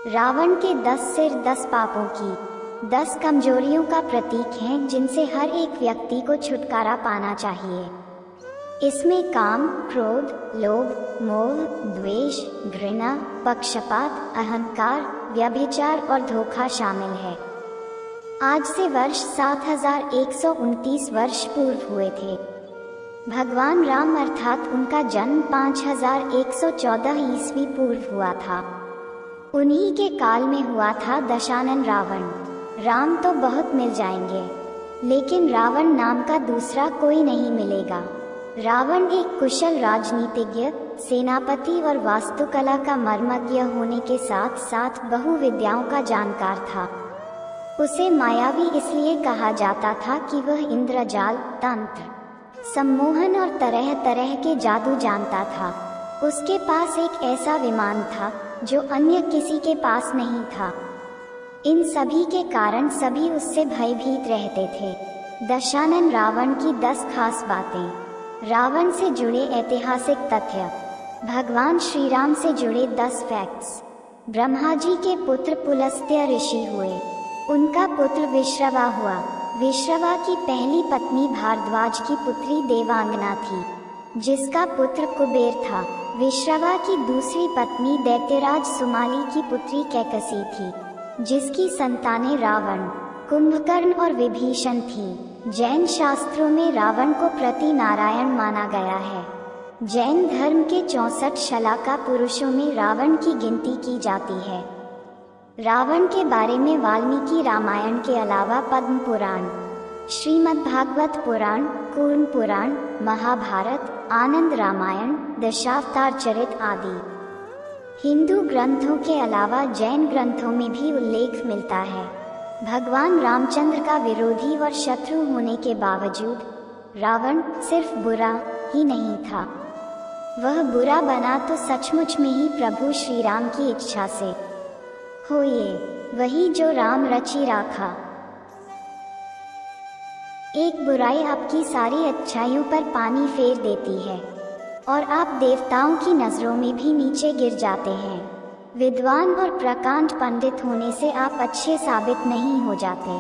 रावण के 10 सिर 10 पापों की 10 कमजोरियों का प्रतीक हैं, जिनसे हर एक व्यक्ति को छुटकारा पाना चाहिए। इसमें काम, क्रोध, लोभ, मोह, द्वेष, घृणा, पक्षपात, अहंकार, व्यभिचार और धोखा शामिल है। आज से वर्ष 7129 वर्ष पूर्व हुए थे। भगवान राम अर्थात उनका जन्म 5114 ईस्वी पूर्व हुआ था। उन्हीं के काल में हुआ था दशानन रावण। राम तो बहुत मिल जाएंगे, लेकिन रावण नाम का दूसरा कोई नहीं मिलेगा। रावण एक कुशल राजनीतिज्ञ, सेनापति और वास्तुकला का मर्मज्ञ होने के साथ साथ बहुविद्याओं का जानकार था। उसे मायावी इसलिए कहा जाता था कि वह इंद्रजाल, तंत्र, सम्मोहन और तरह तरह के जादू जानता था। उसके पास एक ऐसा विमान था जो अन्य किसी के पास नहीं था। इन सभी के कारण सभी उससे भयभीत रहते थे। दशानन रावण की 10 खास बातें। रावण से जुड़े ऐतिहासिक तथ्य। भगवान श्री राम से जुड़े 10 फैक्ट्स। ब्रह्मा जी के पुत्र पुलस्त्य ऋषि हुए। उनका पुत्र विश्रवा हुआ। विश्रवा की पहली पत्नी भारद्वाज की पुत्री देवांगना थी, जिसका पुत्र कुबेर था। विश्रवा की दूसरी पत्नी दैत्यराज सुमाली की पुत्री कैकसी थी, जिसकी संतानें रावण, कुंभकर्ण और विभीषण थीं। जैन शास्त्रों में रावण को प्रति नारायण माना गया है। जैन धर्म के 64 शलाका पुरुषों में रावण की गिनती की जाती है। रावण के बारे में वाल्मीकि रामायण के अलावा पद्म पुराण, श्रीमद् भागवत पुराण, कूर्म पुराण, महाभारत, आनंद रामायण, दशावतार चरित आदि हिंदू ग्रंथों के अलावा जैन ग्रंथों में भी उल्लेख मिलता है। भगवान रामचंद्र का विरोधी और शत्रु होने के बावजूद रावण सिर्फ बुरा ही नहीं था, वह बुरा बना तो सचमुच में ही प्रभु श्री राम की इच्छा से। हो ये वही जो राम रचि राखा। एक बुराई आपकी सारी अच्छाइयों पर पानी फेर देती है और आप देवताओं की नजरों में भी नीचे गिर जाते हैं। विद्वान और प्रकांड पंडित होने से आप अच्छे साबित नहीं हो जाते।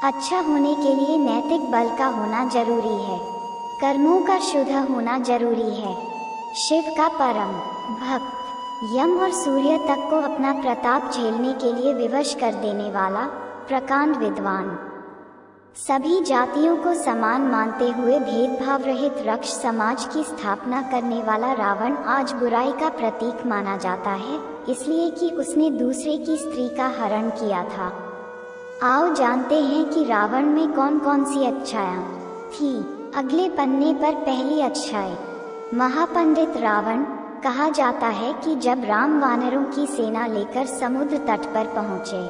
अच्छा होने के लिए नैतिक बल का होना जरूरी है, कर्मों का शुद्ध होना जरूरी है। शिव का परम भक्त, यम और सूर्य तक को अपना प्रताप झेलने के लिए विवश कर देने वाला प्रकांड विद्वान, सभी जातियों को समान मानते हुए भेदभाव रहित रक्ष समाज की स्थापना करने वाला रावण आज बुराई का प्रतीक माना जाता है, इसलिए कि उसने दूसरे की स्त्री का हरण किया था। आओ जानते हैं कि रावण में कौन कौन सी अच्छाइयाँ थी। अगले पन्ने पर पहली अच्छाई, महापंडित रावण। कहा जाता है कि जब राम वानरों की सेना लेकर समुद्र तट पर पहुँचे,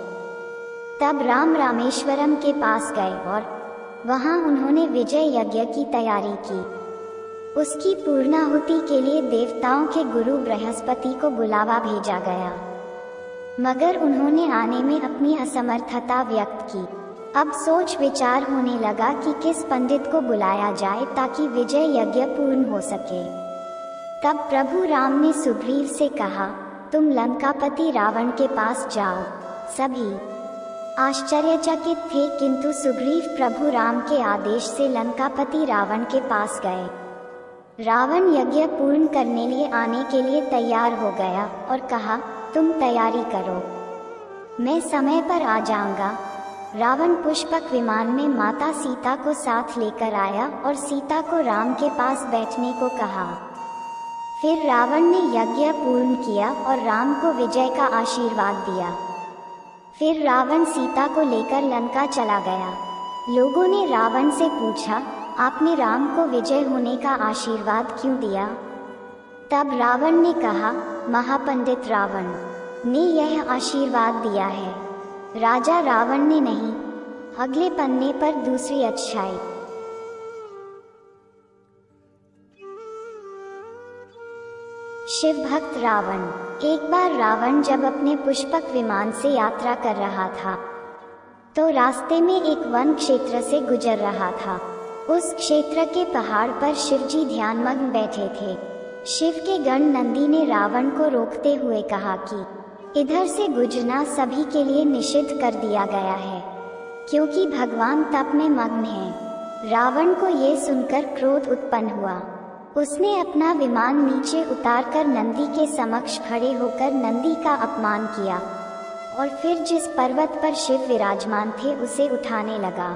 तब राम रामेश्वरम के पास गए और वहां उन्होंने विजय यज्ञ की तैयारी की। उसकी पूर्णाहुति के लिए देवताओं के गुरु बृहस्पति को बुलावा भेजा गया, मगर उन्होंने आने में अपनी असमर्थता व्यक्त की। अब सोच विचार होने लगा कि किस पंडित को बुलाया जाए ताकि विजय यज्ञ पूर्ण हो सके। तब प्रभु राम ने सुग्रीव से कहा, तुम लंकापति रावण के पास जाओ। सभी आश्चर्यचकित थे, किंतु सुग्रीव प्रभु राम के आदेश से लंकापति रावण के पास गए। रावण यज्ञ पूर्ण करने लिए आने के लिए तैयार हो गया और कहा, तुम तैयारी करो, मैं समय पर आ जाऊंगा। रावण पुष्पक विमान में माता सीता को साथ लेकर आया और सीता को राम के पास बैठने को कहा। फिर रावण ने यज्ञ पूर्ण किया और राम को विजय का आशीर्वाद दिया। फिर रावण सीता को लेकर लंका चला गया। लोगों ने रावण से पूछा, आपने राम को विजय होने का आशीर्वाद क्यों दिया? तब रावण ने कहा, महापंडित रावण ने यह आशीर्वाद दिया है, राजा रावण ने नहीं। अगले पन्ने पर दूसरी अच्छाई, शिव भक्त रावण। एक बार रावण जब अपने पुष्पक विमान से यात्रा कर रहा था, तो रास्ते में एक वन क्षेत्र से गुजर रहा था। उस क्षेत्र के पहाड़ पर शिवजी ध्यानमग्न बैठे थे। शिव के गण नंदी ने रावण को रोकते हुए कहा कि इधर से गुजरना सभी के लिए निषिद्ध कर दिया गया है, क्योंकि भगवान तप में मग्न हैं। रावण को ये सुनकर क्रोध उत्पन्न हुआ। उसने अपना विमान नीचे उतारकर नंदी के समक्ष खड़े होकर नंदी का अपमान किया और फिर जिस पर्वत पर शिव विराजमान थे उसे उठाने लगा।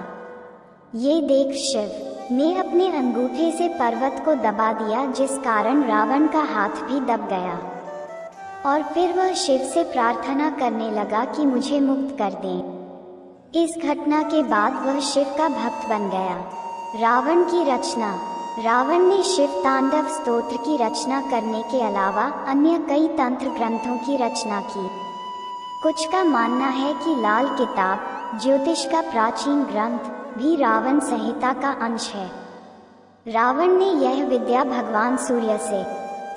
ये देख शिव ने अपने अंगूठे से पर्वत को दबा दिया, जिस कारण रावण का हाथ भी दब गया। और फिर वह शिव से प्रार्थना करने लगा कि मुझे मुक्त कर दें। इस घटना के बाद वह शिव का भक्त बन गया। रावण की रचना। रावण ने शिव तांडव स्तोत्र की रचना करने के अलावा अन्य कई तंत्र ग्रंथों की रचना की। कुछ का मानना है कि लाल किताब, ज्योतिष का प्राचीन ग्रंथ, भी रावण संहिता का अंश है। रावण ने यह विद्या भगवान सूर्य से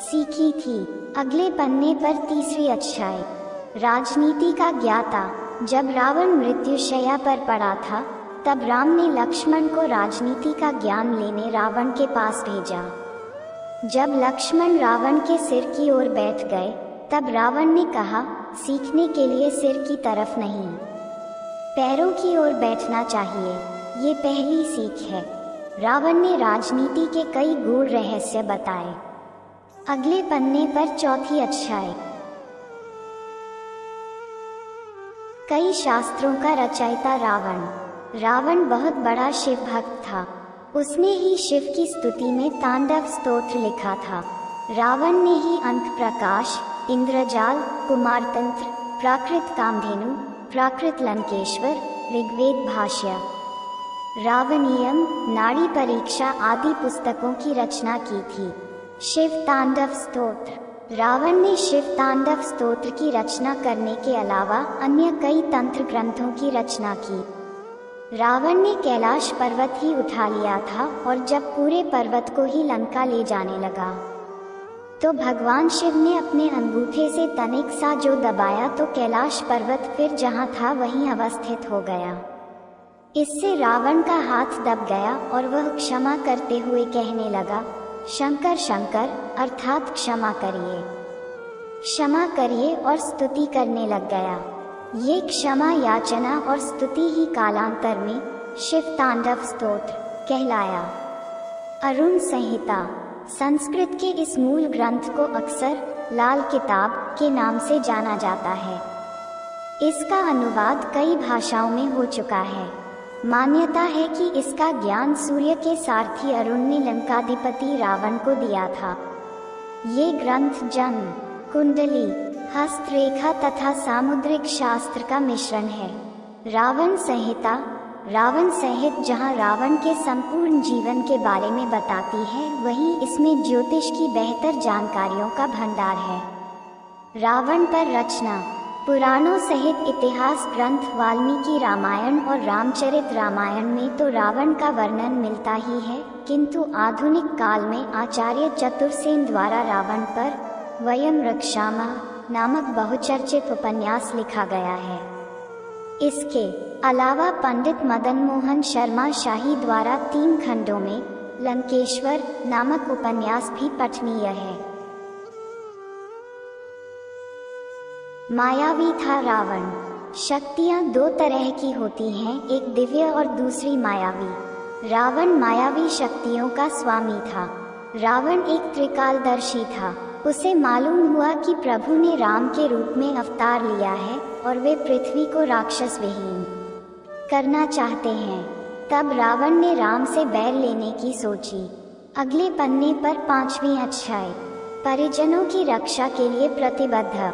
सीखी थी। अगले पन्ने पर तीसरी अध्याय। राजनीति का ज्ञाता। जब रावण मृत्युशैया पर पड़ा था, तब राम ने लक्ष्मण को राजनीति का ज्ञान लेने रावण के पास भेजा। जब लक्ष्मण रावण के सिर की ओर बैठ गए, तब रावण ने कहा, सीखने के लिए सिर की तरफ नहीं, पैरों की ओर बैठना चाहिए। ये पहली सीख है। रावण ने राजनीति के कई गूढ़ रहस्य बताए। अगले पन्ने पर चौथी अध्याय। कई शास्त्रों का रचयिता रावण। रावण बहुत बड़ा शिव भक्त था। उसने ही शिव की स्तुति में तांडव स्तोत्र लिखा था। रावण ने ही अंक प्रकाश, इंद्रजाल, कुमारतंत्र, प्राकृत कामधेनु, प्राकृत लंकेश्वर, ऋग्वेद भाष्य, रावणीयम, नाड़ी परीक्षा आदि पुस्तकों की रचना की थी। शिव तांडव स्तोत्र। रावण ने शिव तांडव स्तोत्र की रचना करने के अलावा अन्य कई तंत्र ग्रंथों की रचना की। रावण ने कैलाश पर्वत ही उठा लिया था और जब पूरे पर्वत को ही लंका ले जाने लगा, तो भगवान शिव ने अपने अंगूठे से तनिक सा जो दबाया तो कैलाश पर्वत फिर जहाँ था वहीं अवस्थित हो गया। इससे रावण का हाथ दब गया और वह क्षमा करते हुए कहने लगा, शंकर शंकर, अर्थात क्षमा करिए, क्षमा करिए, और स्तुति करने लग गया। ये क्षमा याचना और स्तुति ही कालांतर में शिव तांडव स्तोत्र कहलाया। अरुण संहिता। संस्कृत के इस मूल ग्रंथ को अक्सर लाल किताब के नाम से जाना जाता है। इसका अनुवाद कई भाषाओं में हो चुका है। मान्यता है कि इसका ज्ञान सूर्य के सारथी अरुण ने लंकाधिपति रावण को दिया था। ये ग्रंथ जन्म कुंडली, हस्तरेखा तथा सामुद्रिक शास्त्र का मिश्रण है। रावण संहिता। रावण संहित जहाँ रावण के संपूर्ण जीवन के बारे में बताती है, वहीं इसमें ज्योतिष की बेहतर जानकारियों का भंडार है। रावण पर रचना। पुराणों सहित इतिहास ग्रंथ वाल्मीकि रामायण और रामचरित रामायण में तो रावण का वर्णन मिलता ही है, किंतु आधुनिक काल में आचार्य चतुर्सेन द्वारा रावण पर वयम रक्षामः नामक बहुचर्चित उपन्यास लिखा गया है। इसके अलावा पंडित मदन मोहन शर्मा शाही द्वारा 3 खंडों में लंकेश्वर नामक उपन्यास भी पठनीय है। मायावी था रावण। शक्तियाँ 2 तरह की होती हैं, एक दिव्य और दूसरी मायावी। रावण मायावी शक्तियों का स्वामी था। रावण एक त्रिकालदर्शी था। उसे मालूम हुआ कि प्रभु ने राम के रूप में अवतार लिया है और वे पृथ्वी को राक्षस विहीन करना चाहते हैं। तब रावण ने राम से बैर लेने की सोची। अगले पन्ने पर 5वीं अध्याय। परिजनों की रक्षा के लिए प्रतिबद्ध।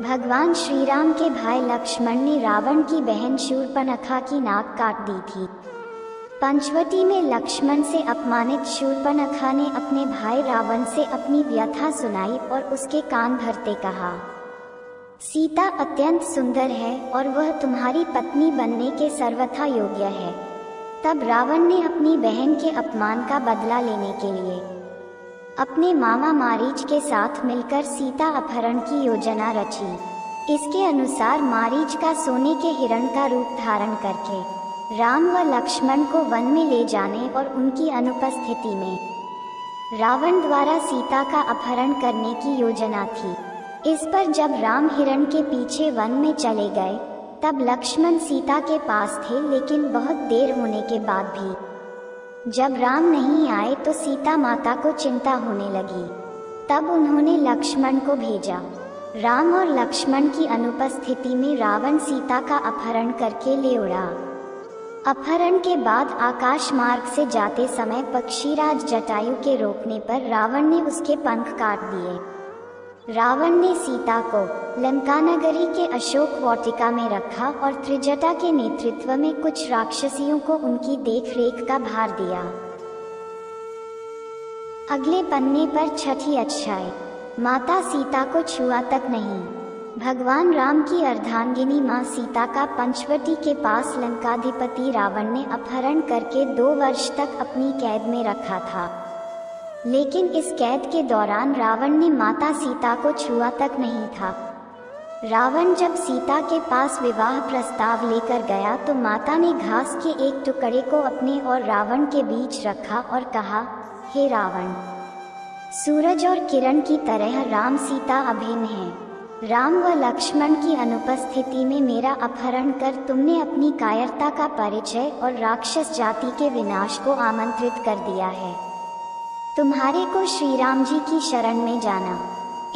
भगवान श्री राम के भाई लक्ष्मण ने रावण की बहन शूर्पणखा की नाक काट दी थी। पंचवटी में लक्ष्मण से अपमानित शूर्पणखा ने अपने भाई रावण से अपनी व्यथा सुनाई और उसके कान भरते कहा, सीता अत्यंत सुंदर है और वह तुम्हारी पत्नी बनने के सर्वथा योग्य है। तब रावण ने अपनी बहन के अपमान का बदला लेने के लिए अपने मामा मारीच के साथ मिलकर सीता अपहरण की योजना रची। इसके अनुसार मारीच का सोने के हिरण का रूप धारण करके राम व लक्ष्मण को वन में ले जाने और उनकी अनुपस्थिति में रावण द्वारा सीता का अपहरण करने की योजना थी। इस पर जब राम हिरण के पीछे वन में चले गए तब लक्ष्मण सीता के पास थे, लेकिन बहुत देर होने के बाद भी जब राम नहीं आए तो सीता माता को चिंता होने लगी। तब उन्होंने लक्ष्मण को भेजा। राम और लक्ष्मण की अनुपस्थिति में रावण सीता का अपहरण करके ले उड़ा। अपहरण के बाद आकाश मार्ग से जाते समय पक्षीराज जटायु के रोकने पर रावण ने उसके पंख काट दिए। रावण ने सीता को लंकानगरी के अशोक वाटिका में रखा और त्रिजटा के नेतृत्व में कुछ राक्षसियों को उनकी देखरेख का भार दिया। अगले पन्ने पर छठी अध्याय। माता सीता को छुआ तक नहीं। भगवान राम की अर्धांगिनी मां सीता का पंचवटी के पास लंकाधिपति रावण ने अपहरण करके 2 वर्ष तक अपनी कैद में रखा था। लेकिन इस कैद के दौरान रावण ने माता सीता को छुआ तक नहीं था। रावण जब सीता के पास विवाह प्रस्ताव लेकर गया तो माता ने घास के एक टुकड़े को अपने और रावण के बीच रखा और कहा, हे रावण, सूरज और किरण की तरह राम सीता अभिन्न हैं। राम व लक्ष्मण की अनुपस्थिति में मेरा अपहरण कर तुमने अपनी कायरता का परिचय और राक्षस जाति के विनाश को आमंत्रित कर दिया है। तुम्हारे को श्री राम जी की शरण में जाना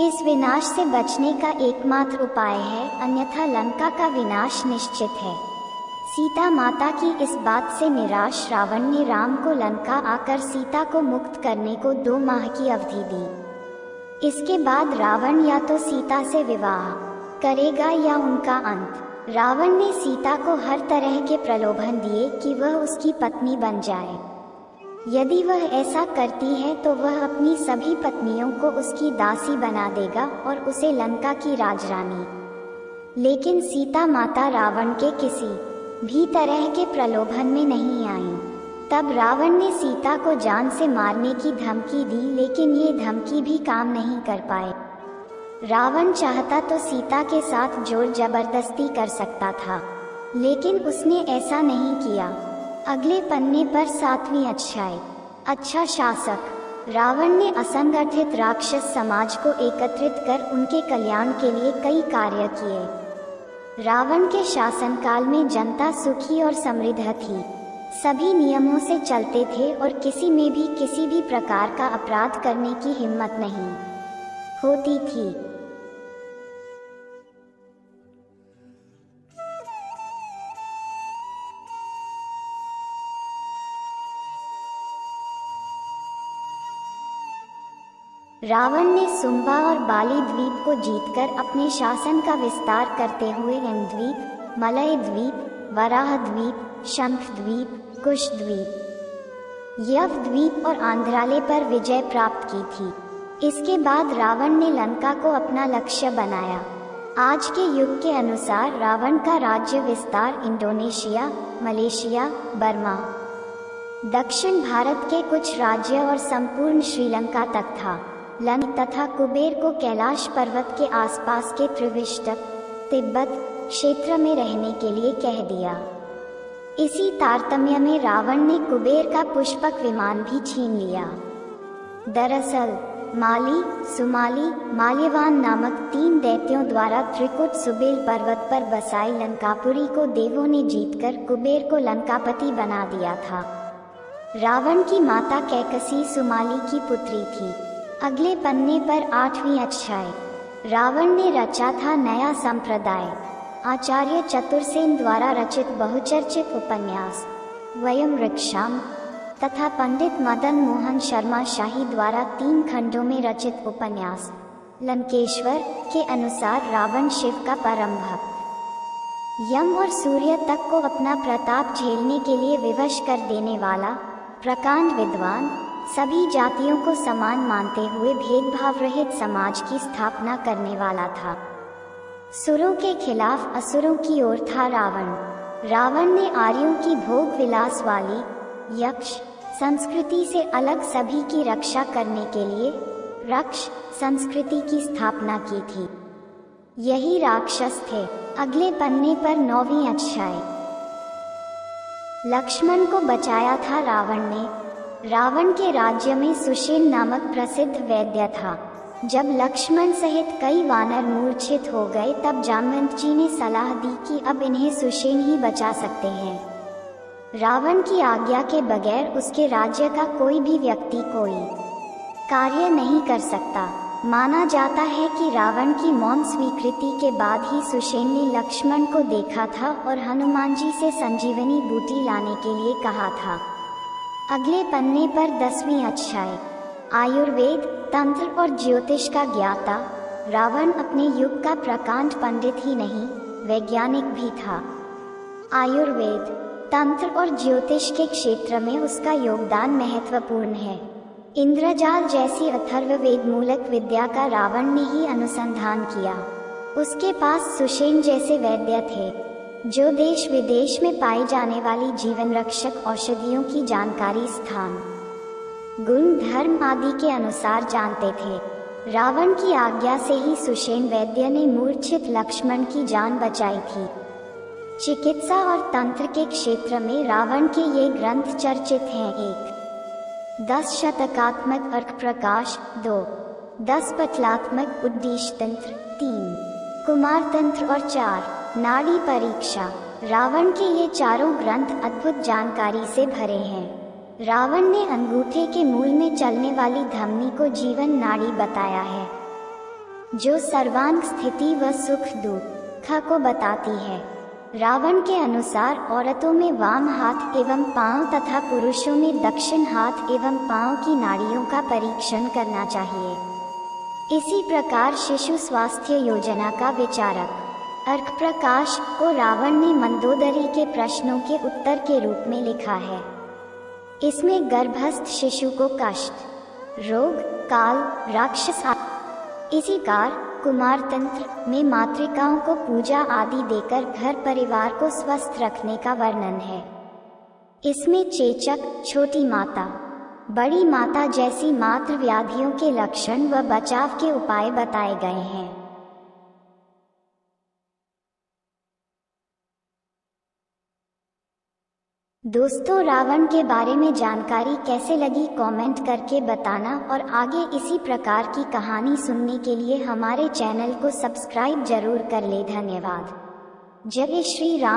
इस विनाश से बचने का एकमात्र उपाय है, अन्यथा लंका का विनाश निश्चित है। सीता माता की इस बात से निराश रावण ने राम को लंका आकर सीता को मुक्त करने को 2 माह की अवधि दी। इसके बाद रावण या तो सीता से विवाह करेगा या उनका अंत। रावण ने सीता को हर तरह के प्रलोभन दिए कि वह उसकी पत्नी बन जाए। यदि वह ऐसा करती है तो वह अपनी सभी पत्नियों को उसकी दासी बना देगा और उसे लंका की राजरानी। लेकिन सीता माता रावण के किसी भी तरह के प्रलोभन में नहीं आई। तब रावण ने सीता को जान से मारने की धमकी दी, लेकिन ये धमकी भी काम नहीं कर पाए। रावण चाहता तो सीता के साथ जोर जबरदस्ती कर सकता था, लेकिन उसने ऐसा नहीं किया। अगले पन्ने पर 7वीं अध्याय। अच्छा शासक। रावण ने असंगठित राक्षस समाज को एकत्रित कर उनके कल्याण के लिए कई कार्य किए। रावण के शासनकाल में जनता सुखी और समृद्ध थी। सभी नियमों से चलते थे और किसी में भी किसी भी प्रकार का अपराध करने की हिम्मत नहीं होती थी। रावण ने सुंबा और बाली द्वीप को जीतकर अपने शासन का विस्तार करते हुए इंद्वीप, मलय द्वीप, वराह द्वीप, शंख द्वीप, कुश द्वीप, यव द्वीप और आंध्राले पर विजय प्राप्त की थी। इसके बाद रावण ने लंका को अपना लक्ष्य बनाया। आज के युग के अनुसार रावण का राज्य विस्तार इंडोनेशिया, मलेशिया, बर्मा, दक्षिण भारत के कुछ राज्य और संपूर्ण श्रीलंका तक था। लंका तथा कुबेर को कैलाश पर्वत के आसपास के त्रिविष्टक, तिब्बत क्षेत्र में रहने के लिए कह दिया। इसी तारतम्य में रावण ने कुबेर का पुष्पक विमान भी छीन लिया। दरअसल माली, सुमाली, माल्यवान नामक 3 दैत्यों द्वारा त्रिकुट सुबेल पर्वत पर बसाई लंकापुरी को देवों ने जीतकर कुबेर को लंकापति बना दिया था। रावण की माता कैकसी सुमाली की पुत्री थी। अगले पन्ने पर 8वीं अध्याय। रावण ने रचा था नया संप्रदाय। आचार्य चतुर्सेन द्वारा रचित बहुचर्चित उपन्यास वयम वृक्षाम तथा पंडित मदन मोहन शर्मा शाही द्वारा 3 खंडों में रचित उपन्यास लंकेश्वर के अनुसार रावण शिव का परम भक्त, यम और सूर्य तक को अपना प्रताप झेलने के लिए विवश कर देने वाला, प्रकांड विद्वान, सभी जातियों को समान मानते हुए भेदभाव रहित समाज की स्थापना करने वाला था। सुरों के खिलाफ असुरों की ओर था रावण। रावण ने आर्यों की भोग विलास वाली यक्ष संस्कृति से अलग सभी की रक्षा करने के लिए रक्ष संस्कृति की स्थापना की थी। यही राक्षस थे। अगले पन्ने पर 9वीं अध्याय। लक्ष्मण को बचाया था रावण ने। रावण के राज्य में सुषेण नामक प्रसिद्ध वैद्य था। जब लक्ष्मण सहित कई वानर मूर्छित हो गए तब जामवंत जी ने सलाह दी कि अब इन्हें सुषेण ही बचा सकते हैं। रावण की आज्ञा के बगैर उसके राज्य का कोई भी व्यक्ति कोई कार्य नहीं कर सकता। माना जाता है कि रावण की मौन स्वीकृति के बाद ही सुषेण ने लक्ष्मण को देखा था और हनुमान जी से संजीवनी बूटी लाने के लिए कहा था। अगले पन्ने पर 10वीं अध्याय। आयुर्वेद, तंत्र और ज्योतिष का ज्ञाता। रावण अपने युग का प्रकांड पंडित ही नहीं, वैज्ञानिक भी था। आयुर्वेद, तंत्र और ज्योतिष के क्षेत्र में उसका योगदान महत्वपूर्ण है। इंद्रजाल जैसी अथर्ववेद मूलक विद्या का रावण ने ही अनुसंधान किया। उसके पास सुषेण जैसे वैद्य थे जो देश विदेश में पाई जाने वाली जीवन रक्षक औषधियों की जानकारी, स्थान, गुण, धर्म आदि के अनुसार जानते थे। रावण की आज्ञा से ही सुषेण वैद्य ने मूर्छित लक्ष्मण की जान बचाई थी। चिकित्सा और तंत्र के क्षेत्र में रावण के ये ग्रंथ चर्चित हैं। 1. 10 शतकात्मक अर्क प्रकाश। 2. 10 पटलात्मक उद्देश्य तंत्र। 3. कुमार तंत्र और 4. नाड़ी परीक्षा। रावण के ये चारों ग्रंथ अद्भुत जानकारी से भरे हैं। रावण ने अंगूठे के मूल में चलने वाली धमनी को जीवन नाड़ी बताया है, जो सर्वांग स्थिति व सुख दुख को बताती है। रावण के अनुसार औरतों में वाम हाथ एवं पांव तथा पुरुषों में दक्षिण हाथ एवं पांव की नाड़ियों का परीक्षण करना चाहिए। इसी प्रकार शिशु स्वास्थ्य योजना का विचारक अर्क प्रकाश को रावण ने मंदोदरी के प्रश्नों के उत्तर के रूप में लिखा है। इसमें गर्भस्थ शिशु को कष्ट, रोग, काल, राक्षस इसी कार कुमार तंत्र में मातृकाओं को पूजा आदि देकर घर परिवार को स्वस्थ रखने का वर्णन है। इसमें चेचक, छोटी माता, बड़ी माता जैसी मातृ व्याधियों के लक्षण व बचाव के उपाय बताए गए हैं। दोस्तों, रावण के बारे में जानकारी कैसे लगी कमेंट करके बताना और आगे इसी प्रकार की कहानी सुनने के लिए हमारे चैनल को सब्सक्राइब जरूर कर ले। धन्यवाद। जय श्री राम।